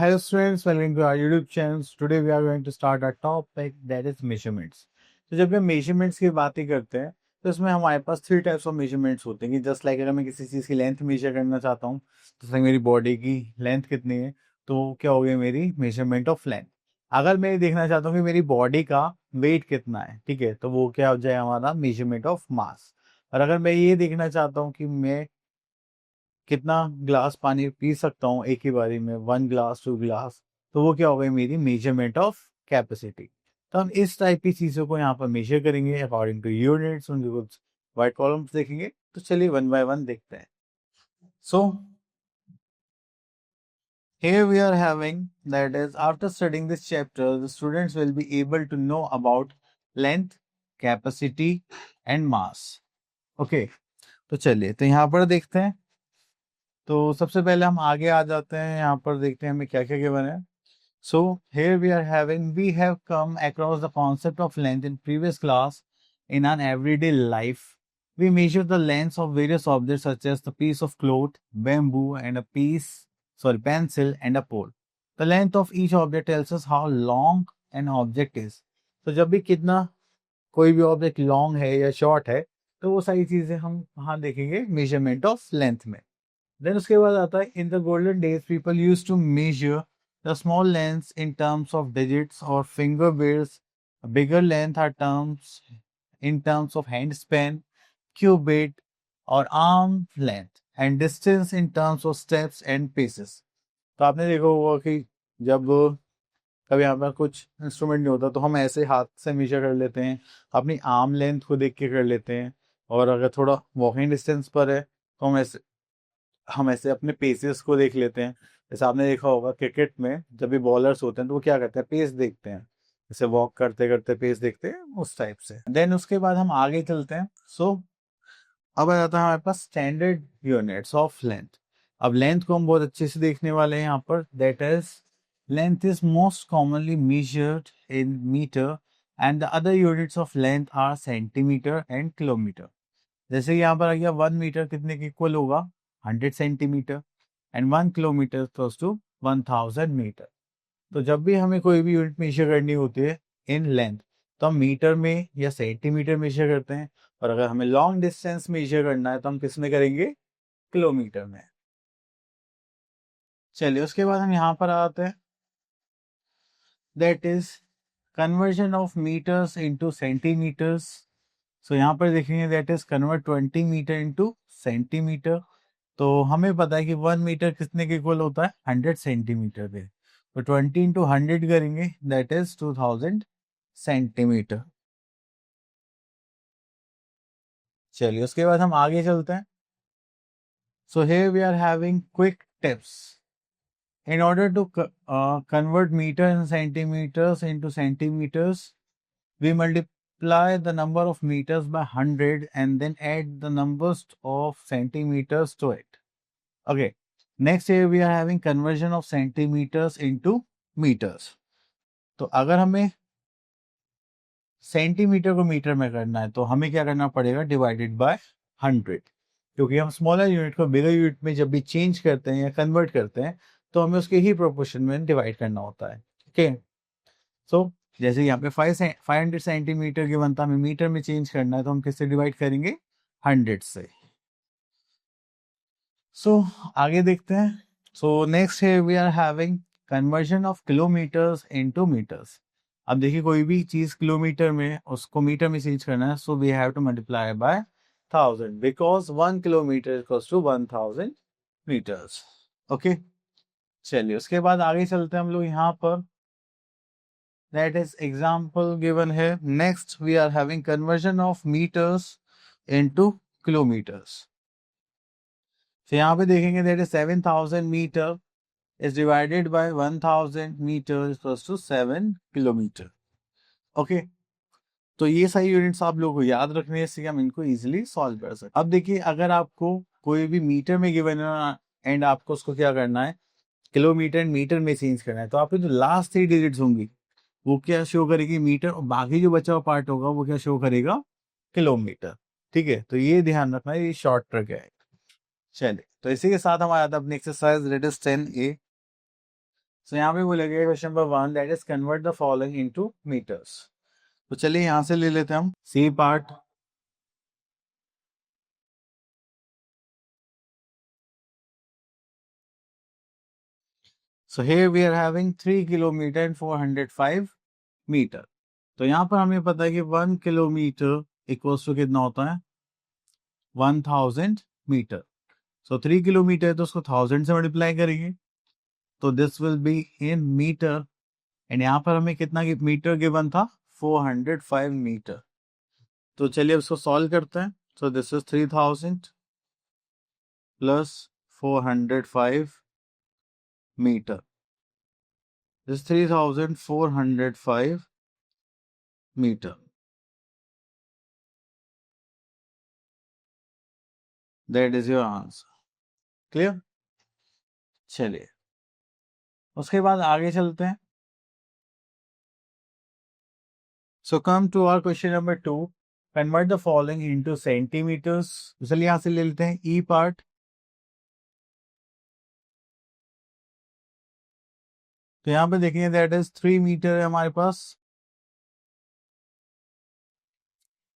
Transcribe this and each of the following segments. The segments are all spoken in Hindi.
Hello students, welcome to our YouTube channel. Today we are going to start our topic that is measurements. तो जब हम measurements की बातें करते हैं तो इसमें हमारे पास 3 टाइप्स ऑफ measurements होते हैं कि जस्ट लाइक अगर मैं किसी चीज़ की लेंथ मेजर करना चाहता हूँ तो लाइक मेरी बॉडी की लेंथ कितनी है तो क्या हो गई मेरी मेजरमेंट ऑफ लेंथ। अगर मैं देखना चाहता हूँ कि मेरी बॉडी का वेट कितना है, ठीक है, तो वो क्या हो जाए हमारा मेजरमेंट ऑफ मास। और अगर मैं ये देखना चाहता हूँ कि मैं कितना ग्लास पानी पी सकता हूँ एक ही बारी में, 1 ग्लास 2 ग्लास, तो वो क्या हो गई मेरी मेजरमेंट ऑफ कैपेसिटी। तो हम इस टाइप की चीज़ों को यहाँ पर मेजर करेंगे अकॉर्डिंग टू यूनिट्स, उनके कुछ वाइट कॉलम्स देखेंगे। तो चलिए वन बाय वन देखते हैं। सो here we are having that is after studying this chapter the students will be able to know about length, capacity and mass. Okay, तो चलिए तो यहाँ पर देखते हैं। तो सबसे पहले हम आगे आ जाते हैं, यहाँ पर देखते हैं हमें क्या क्या गिवन है। So here we have come across the concept of length in previous class. In an everyday life, we measure the lengths of various objects such as the piece of cloth, bamboo, and pencil and a pole. The length of each object tells us how long an object is. तो जब भी कितना कोई भी ऑब्जेक्ट लॉन्ग है या शॉर्ट है तो वो सारी चीजें हम वहां देखेंगे मेजरमेंट ऑफ लेंथ में। देन उसके बाद आता है in the golden days people use to measure the small lengths in terms of digits or finger widths, a bigger length are terms in terms of hand span, cubit or arm length, and distance in terms of steps and paces. तो आपने देखा होगा कि जब कभी हमारे पास कुछ इंस्ट्रूमेंट नहीं होता तो हम ऐसे हाथ से मेजर कर लेते हैं, अपनी आर्म लेंथ को देख के कर लेते हैं। और अगर थोड़ा वॉकिंग डिस्टेंस पर है तो हम ऐसे अपने पेसेस को देख लेते हैं। जैसे आपने देखा होगा क्रिकेट में जब भी बॉलर्स होते हैं तो वो क्या करते हैं, पेस देखते हैं, जैसे वॉक करते करते पेस देखते हैं उस टाइप से। देन उसके बाद हम आगे चलते हैं। अब आ जाता है हमारे पास स्टैंडर्ड यूनिट्स ऑफ लेंथ। अब लेंथ को हम बहुत अच्छे से देखने वाले हैं यहाँ पर। That is length is most commonly measured in metre and the other units of length are centimetre and kilometre. जैसे यहाँ पर आ गया 1 मीटर कितने के इक्वल होगा, 100 centimetre, and 1 kilometre close to 1000 metre. तो जब भी हमें कोई भी यूनिट मेजर करनी होती है इन लेंथ तो हम मीटर में या सेंटीमीटर मेजर करते हैं, और अगर हमें लॉन्ग डिस्टेंस मेजर करना है तो हम किस में करेंगे, किलोमीटर में। चलिए उसके बाद हम यहाँ पर आते हैं, that is conversion of metres into centimetres. So यहाँ पर देखेंगे that is convert 20 metre into centimetre. तो हमें पता है कि 1 मीटर कितने के इक्वल होता है, 100 सेंटीमीटर के। तो 20 × 100 करेंगे दैट इज 2000 सेंटीमीटर। चलिए उसके बाद हम आगे चलते हैं। सो here we are having quick tips. In order to convert meter and centimeters into centimeters, we multiply the number of meters by 100 and then add the numbers of centimeters to it. Okay. Next here we are having conversion of centimeters into meters. तो अगर हमें सेंटीमीटर को मीटर में करना है तो हमें क्या करना पड़ेगा, डिवाइडेड बाय 100, क्योंकि हम स्मॉलर यूनिट को बिगर यूनिट में जब भी चेंज करते हैं या कन्वर्ट करते हैं तो हमें उसके ही प्रोपोर्शन में डिवाइड करना होता है। ओके, सो जैसे यहाँ पे 500 सेंटीमीटर की बनता हमें मीटर में चेंज करना है तो हम किससे डिवाइड करेंगे, 100 से। सो आगे देखते हैं। सो नेक्स्ट है we are having conversion of kilometres into metres. अब देखिए कोई भी चीज किलोमीटर में उसको मीटर में चेंज करना है, so we have to multiply by 1000 because 1 kilometre equals to 1000 metres. Okay, चलिए उसके बाद आगे चलते हैं हम लोग यहाँ पर। दैट इज एग्जाम्पल गिवन है। Next we are having conversion of metres into kilometres. तो यहाँ पे देखेंगे that is 7000 metre is divided by 1000 meters equals to 7 kilometre. Okay, तो ये सारी यूनिट्स आप लोगों को याद रखने हैं, इससे हम इनको इजीली सॉल्व कर सकते हैं। अब देखिए अगर आपको कोई भी मीटर में गिवन है एंड आपको उसको क्या करना है, किलोमीटर एंड मीटर में चेंज करना है, तो आपकी जो लास्ट 3 डिजिट्स होंगी वो क्या शो करेगी, मीटर, और बाकी जो बचा हुआ पार्ट होगा वो क्या शो करेगा, किलोमीटर। ठीक है, तो ये ध्यान रखना है, ये शॉर्ट ट्रिक है। चलिए तो इसी के साथ हमारा था अपनी एक्सरसाइज दैट इज 10A। सो यहाँ पे बोलेगा question number 1 that is convert the following into metres. तो चलिए यहाँ से ले लेते हैं हम C part. So here we are having 3 kilometre and 405 metre. तो यहाँ पर हमें पता है कि 1 किलोमीटर इक्वल्स टू कितना होता है 1000 मीटर। सो 3 किलोमीटर तो उसको 1000 से मल्टीप्लाई करेंगे तो this will be in metre and यहाँ पर हमें कितना मीटर गिवन था 405 मीटर। तो चलिए उसको सॉल्व करते हैं। So this is 3000 plus 405 metre, this 3405 metre, that is your answer. Clear? चलिए उसके बाद आगे चलते हैं। So come to our question number 2, convert the following into centimetres. चलिए यहां से ले लेते हैं ई पार्ट। तो यहाँ पे देखिए दैट इज 3 मीटर है हमारे पास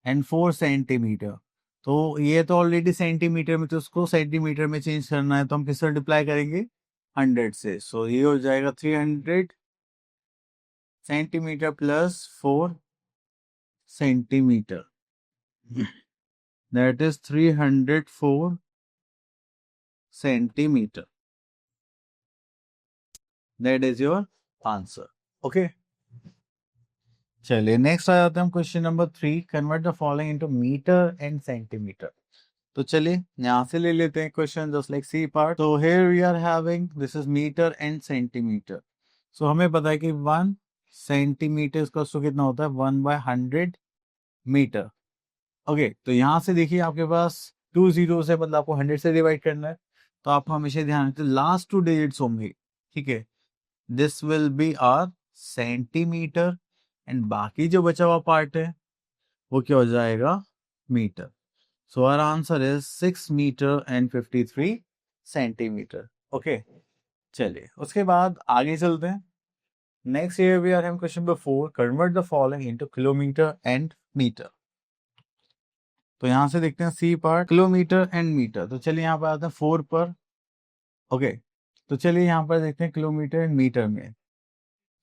एंड 4 सेंटीमीटर। तो ये तो ऑलरेडी सेंटीमीटर में, तो उसको सेंटीमीटर में चेंज करना है तो हम किससे मल्टीप्लाई करेंगे 100 से। सो ये हो जाएगा 300 centimetre plus 4 centimetre, that is 304 centimetre, that is your answer. Okay चलिए नेक्स्ट आ जाते हैं हम question number 3, convert the following into metre and centimetre. तो चलिए यहाँ से ले लेते हैं question just like C part. तो here we are having this is metre and centimetre. So हमें पता है कि 1 सेंटीमीटर का कितना होता है 1/100 मीटर। ओके तो यहाँ से देखिए आपके पास 2 जीरोस है, मतलब आपको 100 से डिवाइड करना है। तो आपको हमेशा ध्यान रखना लास्ट 2 डिजिट्स होंगे, ठीक है। This will B are centimetre and बाकी जो बचा हुआ पार्ट है वो क्या हो जाएगा metre. So our answer is 6 meter and 53 centimetre. Okay चलिए उसके बाद आगे चलते हैं। Next here we are having question number 4, convert the following into kilometre and metre. तो यहां से देखते हैं C part, kilometre and metre. तो चलिए यहाँ पर आते हैं 4 पर। ओके तो चलिए यहाँ पर देखते हैं किलोमीटर एंड मीटर में।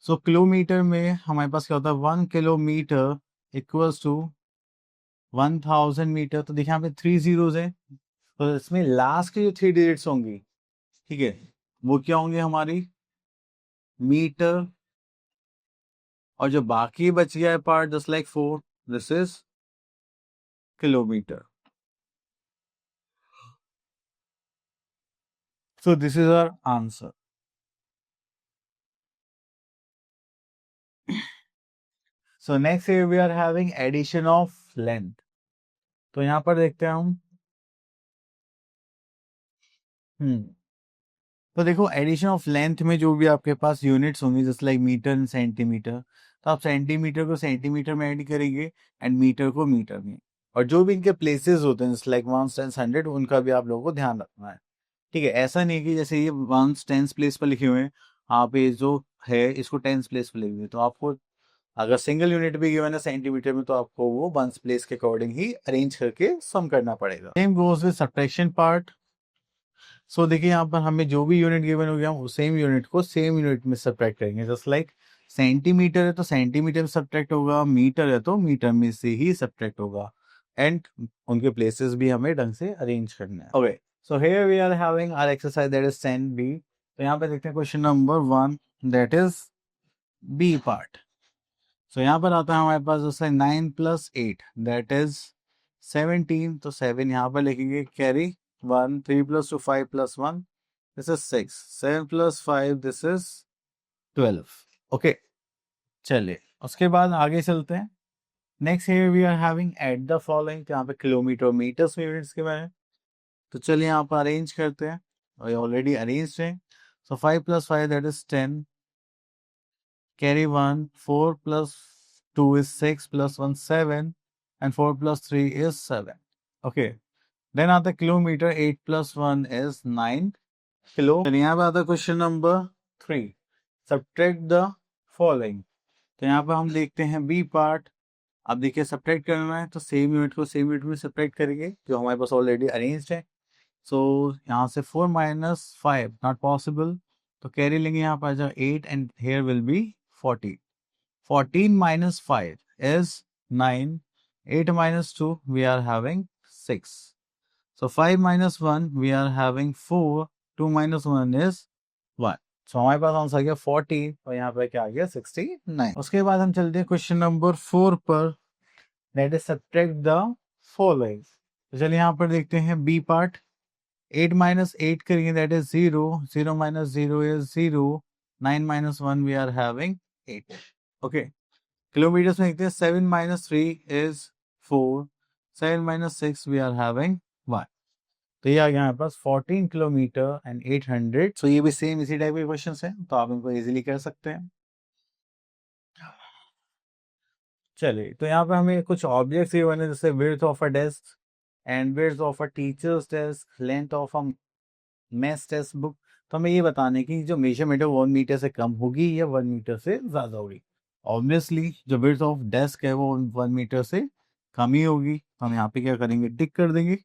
सो किलोमीटर में हमारे पास क्या होता है 1 किलोमीटर इक्वल्स टू 1000 मीटर। तो देखिए यहाँ पे 3 जीरोस है, तो इसमें लास्ट की जो 3 डिजिट्स होंगी, ठीक है, वो क्या होंगे हमारी मीटर, और जो बाकी बच गया है part just like 4 this is kilometre. So this is our answer. So next here we are having addition of length. तो यहां पर देखते हैं हम तो देखो एडिशन ऑफ लेंथ में जो भी आपके पास यूनिट्स होंगी just like metre and centimetre, तो आप सेंटीमीटर को सेंटीमीटर में ऐड करेंगे एंड मीटर को मीटर में, और जो भी इनके प्लेसेस होते हैं जस्ट लाइक 1 10 100 उनका भी आप लोगों को ध्यान रखना है, ठीक है। ऐसा नहीं कि जैसे ये 1 10 प्लेस पर लिखे हुए हैं, आप ये जो है इसको 10 प्लेस पर लिखे हुए, तो आपको अगर सिंगल यूनिट भी गिवन है सेंटीमीटर में तो आपको वो 1 प्लेस के अकॉर्डिंग ही अरेंज करके सम करना पड़ेगा। Same goes with subtraction part. So देखिए यहाँ पर हमें जो भी यूनिट गिवन हो गया हम सेम यूनिट को सेम यूनिट में सब्ट्रैक्ट करेंगे। जस्ट लाइक सेंटीमीटर है तो सेंटीमीटर में सब्ट्रैक्ट होगा, मीटर है तो मीटर में से ही सब्ट्रैक्ट होगा, एंड उनके प्लेसेस भी हमें ढंग से अरेंज करना है। Okay so here we are having our exercise that is 10B। तो यहाँ पे देखते हैं question number 1 that is B part. So यहाँ पर आता है हमारे पास जस्ट लाइक 9 + 8 दैट इज 17। तो 7 यहाँ पर लिखेंगे, carry 1, 3 + 2 5 + 1 this is 6, 7 + 5 this is 12। Okay चलिए उसके बाद आगे चलते हैं। Next here we are having at the following. यहाँ पे किलोमीटर मीटर्स में यूनिट्स के बारे में, तो चलिए यहाँ पर अरेंज करते हैं, और ऑलरेडी अरेंज है। सो 5 + 5 that is 10, carry 1, 4 + 2 is 6 + 1 7 and 4 + 3 is 7। Okay then आता है किलोमीटर, 8 + 1 is 9 किलो। यहाँ पे आता है question number 3, subtract the following. तो यहाँ पर हम देखते हैं बी पार्ट। अब देखिए सब्ट्रैक्ट करना है तो सेम यूनिट को सेम यूनिट में सब्ट्रैक्ट करेंगे जो हमारे पास ऑलरेडी अरेंज्ड है। सो यहाँ से 4 माइनस 5 नॉट पॉसिबल, तो कैरी लेंगे यहाँ पर आ जाओ 8 and here will be 14। 14 minus 5 is 9. 8 minus 2 we are having 6. So 5 minus 1 we are having 4. 2 minus 1 is 1. So हमारे पास आंसर आ गया 14 और यहाँ पे क्या आ गया 69। उसके बाद हम चलते हैं क्वेश्चन नंबर 4 पर, that is subtract the following. तो चलिए यहाँ पर देखते हैं बी पार्ट। 8 minus 8 करेंगे that is 0, 0 minus 0 is 0, 9 minus 1 we are having 8। Okay, kilometres में देखते हैं 7 minus 3 is 4, 7 minus 6 we are having 1। तो ये आ गया हमारे पास 14 किलोमीटर एंड 800। सो ये भी सेम इसी टाइप के क्वेश्चन है, तो आप इनको इजीली कर सकते हैं। चलिए, तो यहाँ पे हमें कुछ ऑब्जेक्ट्स ये बने जैसे width of a desk and width of a teachers desk, length of a maths text book. तो हमें ये बताने की जो मेजरमेंट है 1 मीटर से कम होगी या 1 मीटर से ज्यादा होगी। ऑब्वियसली जो विड्थ ऑफ डेस्क है वो 1 मीटर से कम ही होगी, तो हम यहाँ पे क्या करेंगे टिक कर देंगे।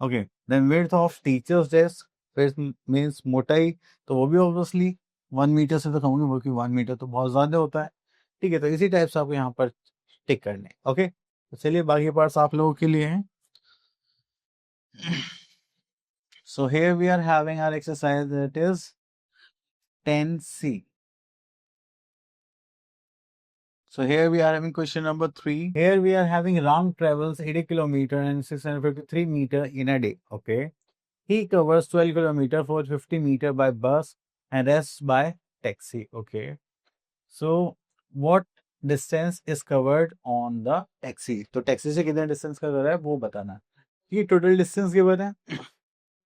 Okay, then width of teachers desk फिर मीन्स मोटाई, तो वो भी ऑब्वियसली 1 मीटर से तो कम होगी क्योंकि 1 मीटर तो बहुत ज्यादा होता है। ठीक है, तो इसी टाइप से आपको यहाँ पर टिक करने। ओके, तो चलिए बाकी पार्ट्स आप लोगों के लिए हैं। So here we are having our exercise that is 10C. So here we are having question number 3. Here we are having Ram travels 80 kilometer and 653 meter in a day. Okay. He covers 12 kilometer, 450 meter by bus and rest by taxi. Okay. So what distance is covered on the taxi? तो taxi से कितना distance cover है वो बताना है। ये total distance given है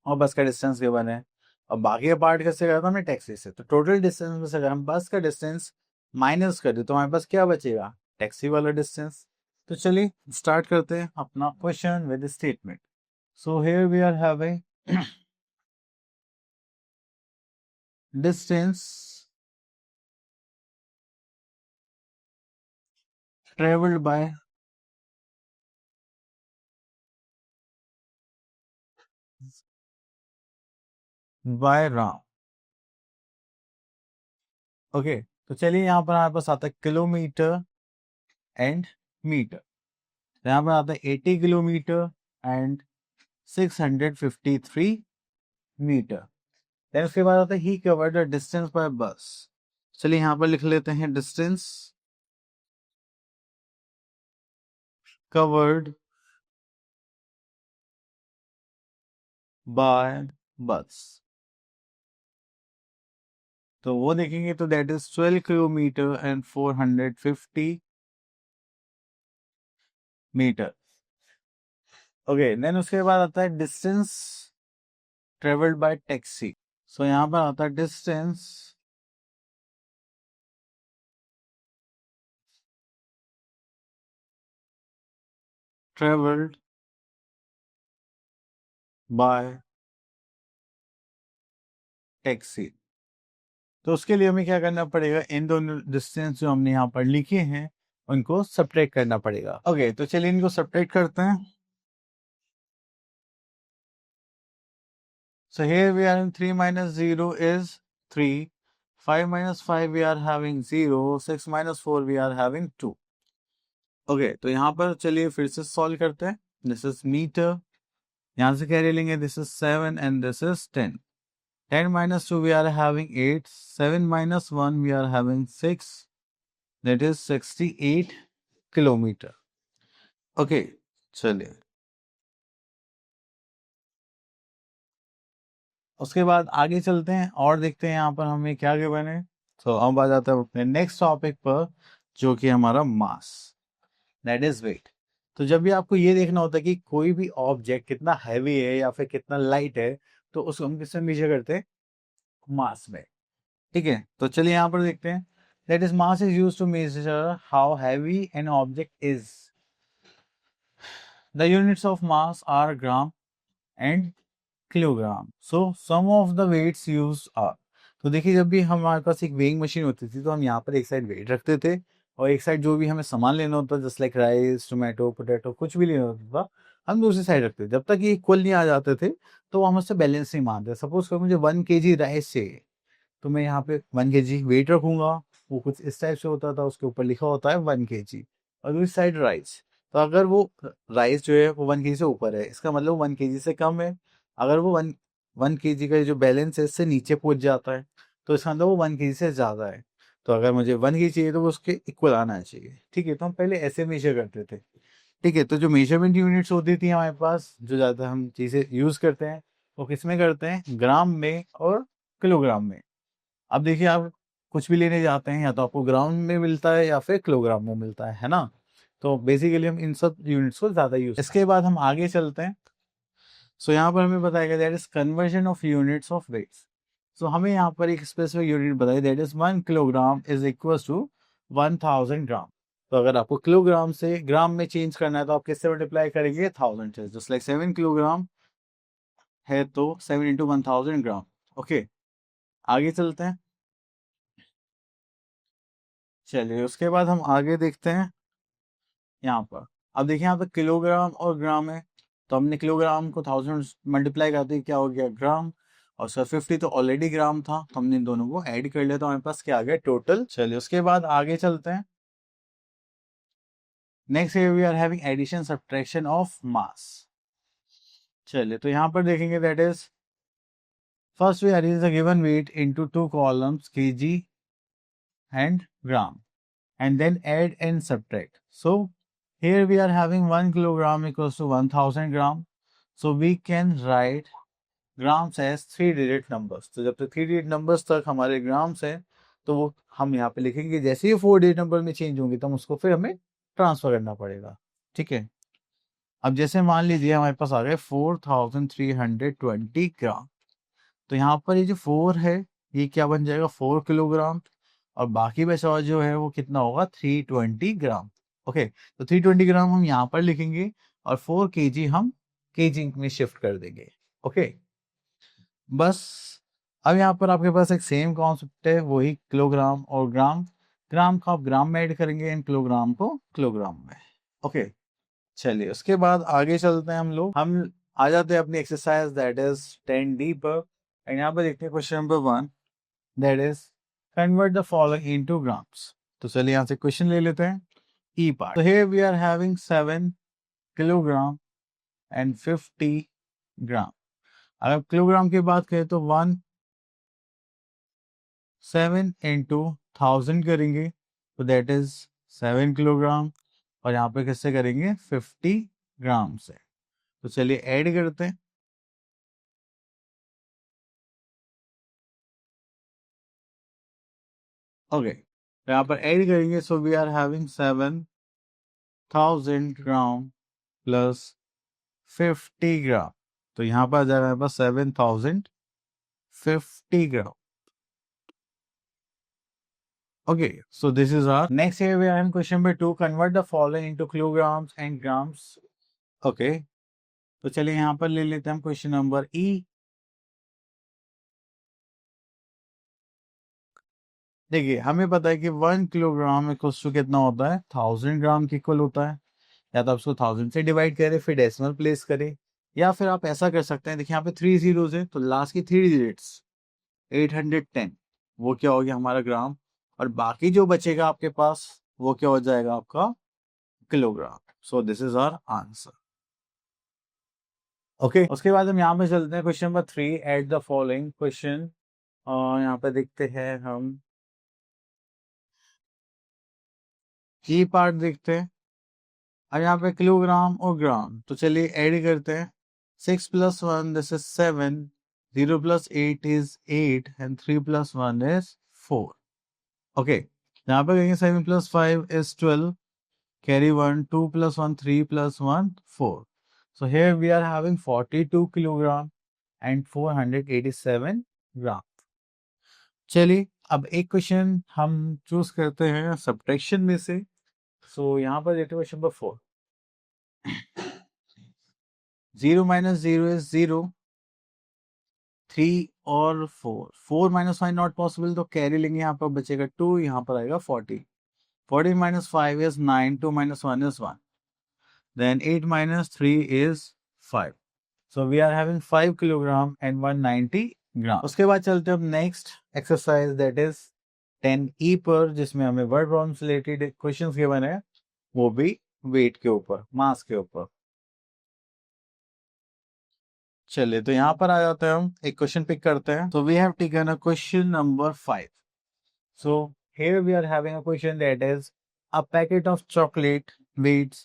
और बस का डिस्टेंस गिवन है, और बाकी का पार्ट कैसे करता हमने टैक्सी से। तो टोटल डिस्टेंस में से अगर हम बस का डिस्टेंस माइनस कर दे तो हमारे पास क्या बचेगा, टैक्सी वाला डिस्टेंस। तो चलिए स्टार्ट करते हैं अपना question with statement. So here we are having distance travelled by Ram. Okay, तो चलिए यहाँ पर हमारे पास आता है किलोमीटर एंड मीटर। तो यहाँ पर आता है 80 किलोमीटर एंड 653 मीटर। देन उसके बाद आता है ही कवर्ड द डिस्टेंस बाय बस। चलिए यहाँ पर लिख लेते हैं डिस्टेंस कवर्ड बाय बस। तो वो देखेंगे तो that is 12 kilometre and 450 metre. Okay, then उसके बाद आता है डिस्टेंस ट्रेवल्ड बाय टैक्सी। सो यहाँ पर आता है डिस्टेंस ट्रेवल्ड बाय टैक्सी। तो उसके लिए हमें क्या करना पड़ेगा, इन दोनों डिस्टेंस जो हमने यहाँ पर लिखे हैं उनको सब्ट्रैक्ट करना पड़ेगा। ओके, तो चलिए इनको सब्ट्रैक्ट करते हैं। So here we are in 3 minus 0 is 3. 5 minus 5 we are having 0. 6 minus 4 we are having 2. Okay, तो यहाँ पर चलिए फिर से सॉल्व करते हैं। दिस इज मीटर, यहाँ से कैरी लेंगे this is 7 and this is 10। 10 minus 2 we are having 8. 7 minus 1 we are having 6. That is 68 kilometre. Okay, चलिए उसके बाद आगे चलते हैं और देखते हैं यहाँ पर हमें क्या गिवन है। तो अब आ जाता है अपने नेक्स्ट टॉपिक पर जो कि हमारा मास, दैट इज वेट। तो जब भी आपको ये देखना होता है कि कोई भी ऑब्जेक्ट कितना हैवी है या फिर कितना लाइट है, तो उसको हम किससे मेजर करते हैं, मास में। ठीक है, तो चलिए यहाँ पर देखते हैं। That is mass is used to measure how heavy an object is. The units of mass are gram and kilogram. So some of the weights used are, तो देखिए जब भी हमारे पास एक वेइंग मशीन होती थी तो हम यहाँ पर एक साइड वेट रखते थे और एक साइड जो भी हमें सामान लेना होता just like rice, tomato, potato, कुछ भी लेना होता था हम दूसरी साइड रखते थे। जब तक ये इक्वल नहीं आ जाते थे तो हम उससे बैलेंस नहीं मानते। सपोज करो मुझे 1 kg राइस चाहिए तो मैं यहाँ पे 1 kg वेट रखूंगा। वो कुछ इस टाइप से होता था, उसके ऊपर लिखा होता है 1 kg और दूसरी साइड राइस। तो अगर वो राइस जो है वो 1 kg से ऊपर है इसका मतलब 1 kg से कम है। अगर वो वन 1 kg का जो बैलेंस है इससे नीचे पहुंच जाता है तो इसका मतलब वो 1 kg से ज़्यादा है। तो अगर मुझे 1 kg चाहिए तो वो उसके इक्वल आना चाहिए। ठीक है, तो हम पहले ऐसे मेजर करते थे। ठीक है, तो जो मेजरमेंट यूनिट्स होती थी हमारे पास जो ज़्यादा हम चीज़ें यूज़ करते हैं वो किस में करते हैं, ग्राम में और किलोग्राम में। अब देखिए आप कुछ भी लेने जाते हैं या तो आपको ग्राम में मिलता है या फिर किलोग्राम में मिलता है ना। तो बेसिकली हम इन सब यूनिट्स को ज़्यादा यूज। इसके बाद हम आगे चलते हैं। सो यहाँ पर हमें बताया गया that is conversion of units of weights. So हमें यहाँ पर एक स्पेसिफिक यूनिट बताई that is 1 kilogram is equal to 1000 gram. तो अगर आपको किलोग्राम से ग्राम में चेंज करना है तो आप किससे मल्टीप्लाई करेंगे, 1000 से। जस्ट लाइक 7 किलोग्राम है तो 7 × 1000 ग्राम। ओके, आगे चलते हैं। चलिए उसके बाद हम आगे देखते हैं यहाँ पर। अब देखिए यहाँ पे किलोग्राम और ग्राम है तो हमने किलोग्राम को 1000 मल्टीप्लाई करते ही क्या हो गया, ग्राम। और सर 50 तो ऑलरेडी ग्राम था तो हमने इन दोनों को ऐड कर लिया तो हमारे पास क्या आ गया, टोटल। चलिए उसके बाद आगे चलते हैं। Next we are having addition subtraction of mass. चलिए तो यहाँ पर देखेंगे that is first we arrange the given weight into 2 columns kg and gram and then add and subtract. So here we are having 1 kilogram equals to 1000 gram. So we can write grams as 3 digit numbers. तो जब तक 3 digit numbers तक हमारे ग्राम्स हैं तो वो हम यहाँ पे लिखेंगे। जैसे ही 4 digit नंबर में चेंज होंगे तो हम उसको फिर हमें ट्रांसफर करना पड़ेगा। ठीक है, अब जैसे मान लीजिए हमारे पास आ गए 4320 ग्राम। तो यहाँ पर ये जो 4 है ये क्या बन जाएगा, 4 किलोग्राम। और बाकी बचा हुआ जो है वो कितना होगा, 320 ग्राम। ओके, तो 320 ग्राम हम यहाँ पर लिखेंगे और 4 kg हम kg में शिफ्ट कर देंगे। ओके, बस अब यहाँ पर आपके पास एक सेम कॉन्सेप्ट है, वही किलोग्राम और ग्राम। ग्राम को आप ग्राम में ऐड करेंगे एंड किलोग्राम को किलोग्राम में। ओके, चलिए उसके बाद आगे चलते हैं हम आ जाते हैं अपनी एक्सरसाइज दैट इज 10D पर। एंड यहाँ पर देखते हैं question number 1 that is convert the following into grams. तो चलिए यहाँ से क्वेश्चन ले लेते हैं। ई पार्ट, तो here we are having 7 kilogram and 50 gram. अगर किलोग्राम की बात करें तो 7 इंटू 1000 करेंगे तो दैट इज 7 किलोग्राम। और यहाँ पे किससे करेंगे, 50 ग्राम से। तो चलिए ऐड करते हैं। ओके, तो यहाँ पर ऐड करेंगे। So we are having 7000 gram plus 50 gram. तो यहाँ पर आ जाएगा हमारे पास 7050 ग्राम। Okay, so this is our next. Here we are in question number 2. Convert the following into kilograms and grams. Okay, तो चलिए यहाँ पर ले लेते हैं हम क्वेश्चन नंबर ई। देखिए हमें पता है कि 1 किलोग्राम इक्वल टू कितना होता है, 1000 ग्राम के इक्वल होता है। या तो आप उसको 1000 से डिवाइड करें फिर डेसिमल प्लेस करें, या फिर आप ऐसा कर सकते हैं। देखिए यहाँ पे 3 जीरोस है तो लास्ट की 3 डिजिट्स 810 वो क्या हो गया हमारा ग्राम। और बाकी जो बचेगा आपके पास वो क्या हो जाएगा आपका kilogram. So this is our answer. Okay, उसके बाद हम यहाँ पे चलते हैं question number 3 at the following question. और यहाँ पे देखते हैं हम की पार्ट देखते हैं। अब यहाँ पे किलोग्राम और ग्राम तो चलिए ऐड करते हैं। 6 + 1 this is 7, 0 + 8 is 8 and 3 + 1 is 4। Okay, यहाँ पे कहेंगे 7 + 5 is 12, carry 1, 2 + 1 3 + 1 4। So here we are having 42 kilogram and 487 ग्राम। चलिए अब एक क्वेश्चन हम चूज करते हैं सब्ट्रैक्शन में से। सो यहाँ पर देखते हैं क्वेश्चन नंबर 4। 0 - 0 is 0, 3 और 4, 4 माइनस 5 नॉट पॉसिबल, तो कैरी लेंगे, यहाँ पर बचेगा 2, यहाँ पर आएगा 40, 40 minus 5 is 9, 2 minus 1 is 1, then 8 minus 3 is 5. So we are having 5 kilogram and 190 ग्राम। उसके बाद चलते हैं अब next exercise that is 10E पर, जिसमें हमें वर्ड प्रॉब्लम से रिलेटेड क्वेश्चंस गिवन है, वो भी वेट के ऊपर, मास के ऊपर। चलिए तो यहाँ पर आ जाते हैं, हम एक क्वेश्चन पिक करते हैं। So we have taken a question number 5. So here we are having a question that is a packet of chocolate weighs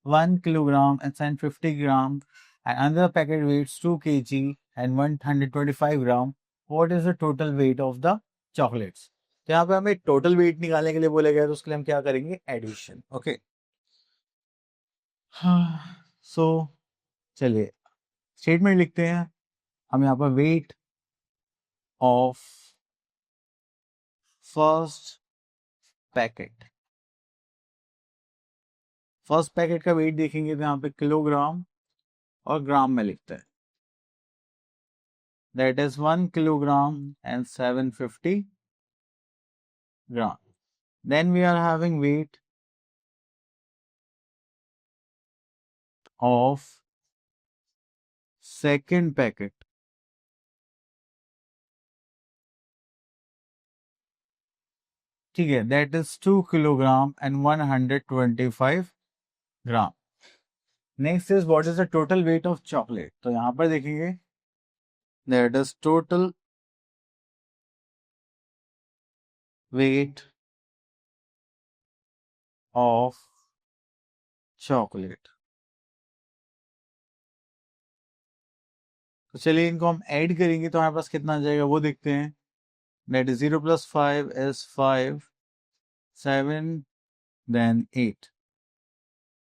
1 kilogram and 150 gram, and another packet weighs 2 kg and 125 gram. What is the total weight of the chocolates? तो यहाँ पे हमें टोटल वेट निकालने के लिए बोला गया है, तो उसके लिए हम क्या करेंगे, एडिशन। ओके, सो चलिए स्टेटमेंट लिखते हैं हम यहाँ पर। Weight of first packet, first packet का वेट देखेंगे तो यहाँ पे किलोग्राम और ग्राम में लिखते हैं, that is 1 kilogram and 750 gram. Then we are having weight of second packet, ठीक है, that is 2 kilogram and 125 gram. Next is what is the total weight of chocolate, तो यहां पर देखेंगे that is total weight of chocolate. तो चलिए इनको हम ऐड करेंगे तो हमारे पास कितना आ जाएगा वो देखते हैं। दैट इज 0 + 5 is 5, 7 then 8,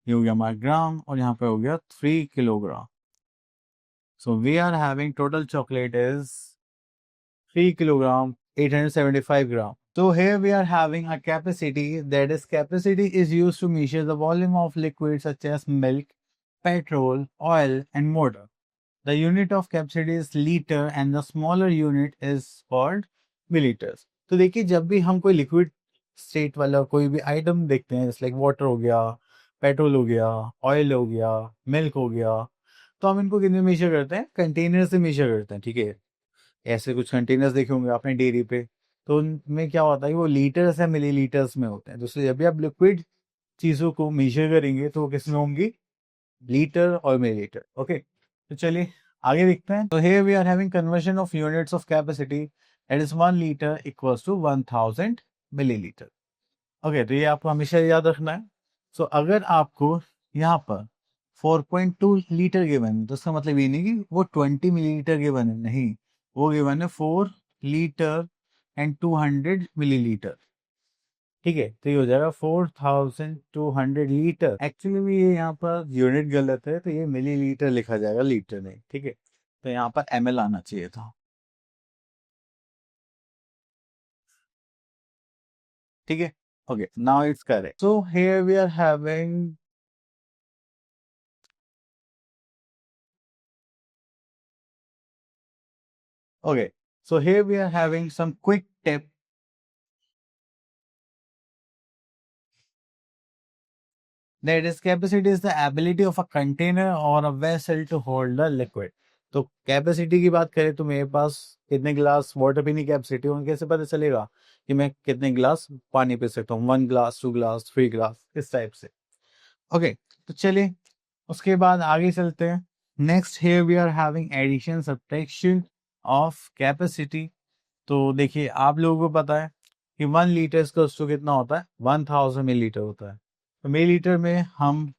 ये हो गया हमारा ग्राम, और यहाँ पे हो गया 3 kilogram. So we are having total chocolate is 3 kilogram 875 gram. So here we are having a capacity, that is capacity is used to measure the volume of liquid such as milk, petrol, oil and water. The unit of capacity is liter and the smaller unit is called milliliters. तो देखिए जब भी हम कोई लिक्विड स्टेट वाला कोई भी आइटम देखते हैं, जैसे लाइक वाटर हो गया, पेट्रोल हो गया, ऑयल हो गया, मिल्क हो गया, तो हम इनको कितने मेजर करते हैं, कंटेनर से मेजर करते हैं, ठीक है। ऐसे कुछ कंटेनर्स देखे होंगे आपने डेयरी पे, तो उनमें क्या होता है, वो लीटर्स या मिलीलीटर्स में होते हैं। तो जब भी आप लिक्विड चीज़ों को मेजर करेंगे तो वो किस में होंगी, लीटर और मिलीलीटर। ओके, तो चलिए आगे देखते हैं। तो here we are having conversion of units of capacity, that is 1 liter equals to 1000 milliliter. Okay, तो ये आपको हमेशा याद रखना है। सो अगर आपको यहाँ पर 4.2 लीटर गिवन है, तो इसका मतलब ये नहीं कि वो 20 मिलीलीटर गिवन है, नहीं, वो गिवन है 4 लीटर एंड 200 मिलीलीटर, ठीक है। तो ये हो जाएगा 4200 लीटर। एक्चुअली में ये यहाँ पर यूनिट गलत है, तो ये मिलीलीटर लिखा जाएगा, लीटर नहीं, ठीक है। तो यहाँ पर ml आना चाहिए था, ठीक है। Okay, now it's correct. So here we are having, okay, so here we are having some quick tip. That is, capacity is the ability of a container or a vessel to hold the liquid. तो कैपेसिटी की बात करें तो मेरे पास कितने गिलास वाटर पीने की कैपेसिटी, उनके कैसे पता चलेगा कि मैं कितने गिलास पानी पी सकता हूँ, 1 ग्लास, 2 ग्लास, 3 ग्लास, इस टाइप से। ओके, तो चलिए उसके बाद आगे चलते हैं। Next here we are having addition subtraction of capacity. तो देखिए आप लोगों को पता है कि 1 लीटर का उसको कितना होता है, 1000 मिलीलीटर होता है। तो मिलीलीटर में हम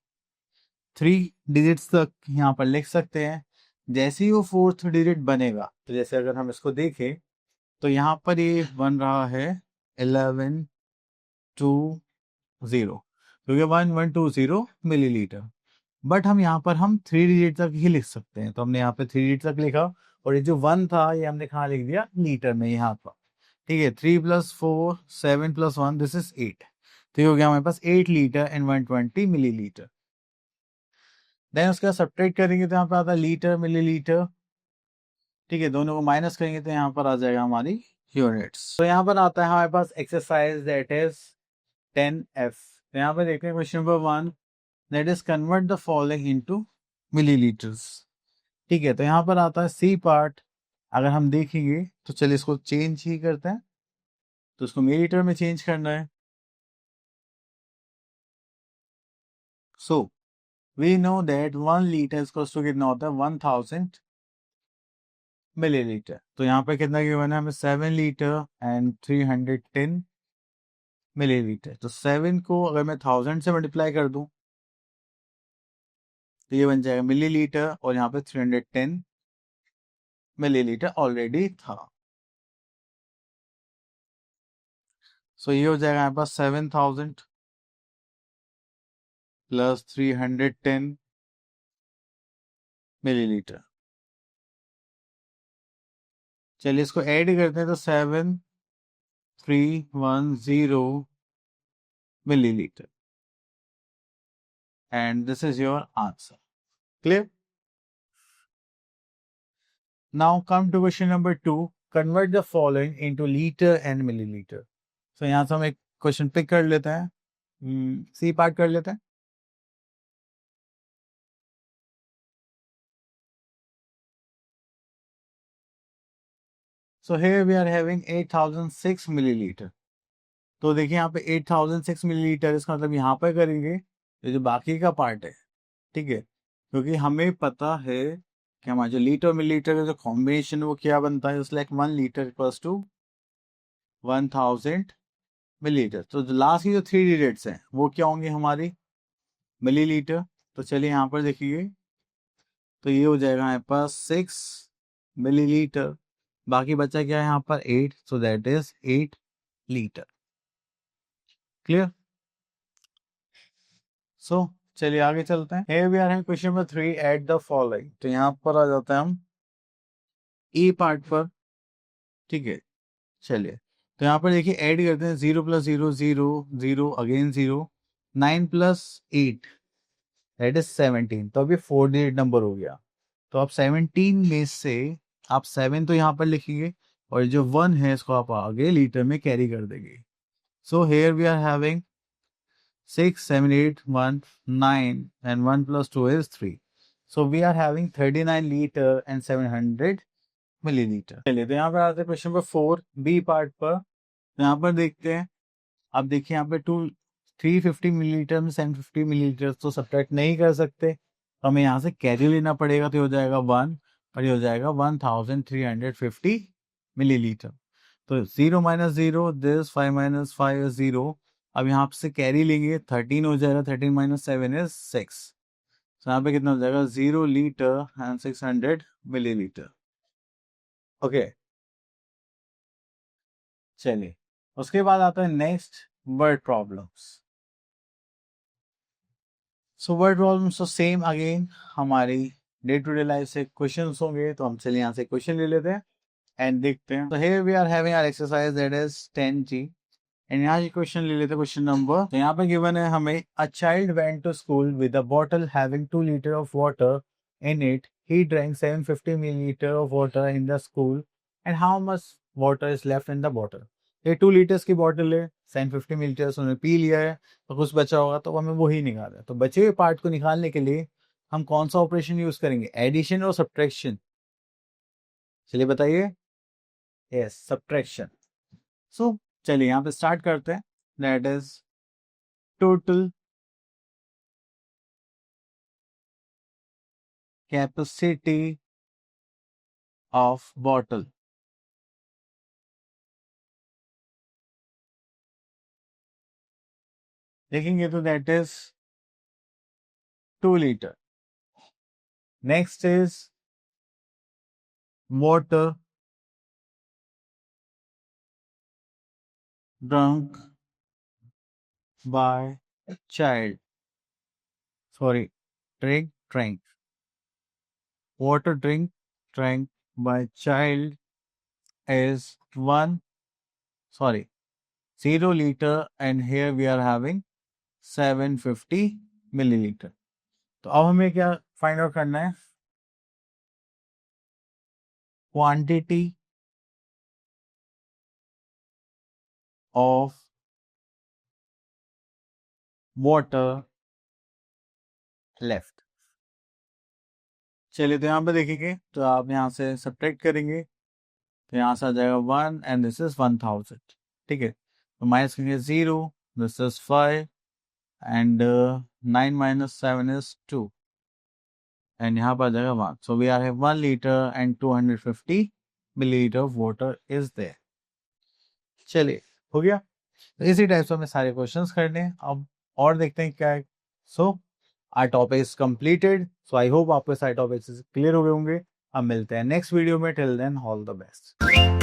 3 डिजिट्स तक यहाँ पर लिख सकते हैं। जैसे ही वो 4th डिजिट बनेगा, तो जैसे अगर हम इसको देखें तो यहाँ पर ये बन रहा है 1120, क्योंकि 1120 मिलीलीटर। बट हम यहाँ पर हम 3 डिजिट तक ही लिख सकते हैं, तो हमने यहाँ पे 3 डिजिट तक लिखा, और ये जो 1 था ये हमने कहाँ लिख दिया, लीटर में यहाँ पर, ठीक है। 3 + 4 7 + 1 दिस इज 8, तो ये हो गया हमारे पास 8 लीटर एंड 120 मिलीलीटर। देन उसका सब्ट्रैक्ट करेंगे तो यहाँ पे आता है लीटर मिलीलीटर, ठीक है, दोनों को माइनस करेंगे तो यहाँ पर आ जाएगा हमारी यूनिट्स। तो यहाँ पर आता है हमारे पास एक्सरसाइज दैट इज 10F। तो यहाँ पर देखते हैं question number 1, that is convert the following into millilitres. ठीक है, तो यहाँ पर आता है सी पार्ट। अगर हम देखेंगे तो चलिए इसको चेंज ही करते हैं, तो इसको मिलीलीटर में चेंज करना है। So we know that 1 litre इसको कितना होता है 1000 मिलीलीटर। तो यहाँ पे कितना गिवन है हमें 7 लीटर एंड 310 मिलीलीटर। तो 7 को अगर मैं 1000 से मल्टीप्लाई कर दूं तो ये बन जाएगा मिलीलीटर, और यहाँ पे 310 मिलीलीटर ऑलरेडी था। सो ये हो जाएगा हमारे पास 7000 प्लस 310 मिलीलीटर। चलिए इसको ऐड करते हैं, तो 7310 millilitre, and this is your answer. Clear? Now come to question number 2, convert the following into litre and millilitre. तो यहाँ से हम एक क्वेश्चन पिक कर लेते हैं, सी पार्ट कर लेते हैं। So here we are having 8006 millilitre. तो देखिए यहाँ पे 8006 मिलीलीटर, इसका मतलब यहाँ पर करेंगे ये जो बाकी का पार्ट है। ठीक है, क्योंकि हमें पता है कि हमारा जो लीटर और मिलीलीटर का जो कॉम्बिनेशन है वो क्या बनता है, like 1 litre equals to 1000 millilitre. तो लास्ट की जो 3 डिजिट्स हैं वो क्या होंगे हमारी मिलीलीटर। तो चलिए यहाँ पर देखिए, तो ये हो जाएगा हमारे पास 6 मिलीलीटर, बाकी बचा क्या है यहाँ पर 8, so that is 8 litre. Clear? So चलिए आगे चलते हैं। Here we are in question number 3, at the following. तो यहाँ पर आ जाते हैं हम ई पार्ट पर। ठीक है, चलिए तो यहाँ पर देखिए ऐड करते हैं, 0 plus 0 0 0 again 0, 9 plus 8 that is 17। तो अभी 4 डिजिट नंबर हो गया। तो आप 17 में से आप 7 तो यहाँ पर लिखिए, और जो 1 है इसको आप आगे लीटर में कैरी कर देंगे। So here we are having 6 7 8 1 9 and 1 plus 2 is 3. So we are having 39 liter and 700 millilitre. चलिए तो यहाँ पर आते हैं क्वेश्चन नंबर 4, बी पार्ट पर। तो यहाँ पर देखते हैं, अब देखिए यहाँ पे 350 मिलीलीटर में 750 मिलीलीटर तो सब्ट्रैक्ट नहीं कर सकते, तो हमें यहाँ से कैरी लेना पड़ेगा। तो हो जाएगा 1, और ये हो जाएगा 1350 मिलीलीटर। तो 0 माइनस 0 दिस, 5 माइनस 5 0। अब यहाँ से कैरी लेंगे, 13 हो जाएगा, 13 माइनस 7 इज 6। तो यहाँ पे कितना हो जाएगा 0 लीटर एंड 600 मिलीलीटर। ओके, चलिए उसके बाद आता है next, word problems. So word problems तो सेम अगेन हमारी डे टू डे लाइफ से क्वेश्चंस होंगे। तो हम चलिए यहाँ से क्वेश्चन ले लेते हैं एंड देखते हैं। तो here we are having our exercise that is 10G, and यहाँ से क्वेश्चन ले लेते हैं, क्वेश्चन नंबर। तो यहाँ पे गिवन है हमें, a child went to school with a bottle having 2 litre of water in it, he drank 750 millilitre of water in the school, and how much water is left in the bottle. ये 2 लीटर्स की बॉटल है, 750 मिलीलीटर उन्होंने पी लिया है, तो कुछ बचा होगा, तो हमें वही निकालना है। तो बचे हुए पार्ट को निकालने के लिए हम कौन सा ऑपरेशन यूज करेंगे, एडिशन और सब्ट्रैक्शन? चलिए बताइए। Yes, subtraction. सो चलिए यहाँ पे स्टार्ट करते हैं, that is total capacity of bottle. देखेंगे तो that is 2 litre. Next is water drunk by child, sorry, drink water drink drank by child is 0 liter, and here we are having 750 milliliter. तो अब हमें क्या फाइंड आउट करना है, क्वांटिटी ऑफ वाटर लेफ्ट। चलिए, तो यहाँ पे देखेंगे तो आप यहाँ से सब्ट्रैक्ट करेंगे, तो यहाँ से आ जाएगा 1 एंड दिस इज 1000। ठीक है, तो माइनस करेंगे 0, this is 5 and 9 minus 7 is 2 and यहाँ पर आ जाएगा 1। So we are have 1 litre and 250 millilitre of water is there. चलिए, हो गया। तो इसी टाइप से हमें सारे क्वेश्चंस करने हैं। अब और देखते हैं क्या है। So our topic is completed. So I hope आपके सारे टॉपिक्स क्लियर हो गए होंगे। अब मिलते हैं नेक्स्ट वीडियो में। Till then all the best.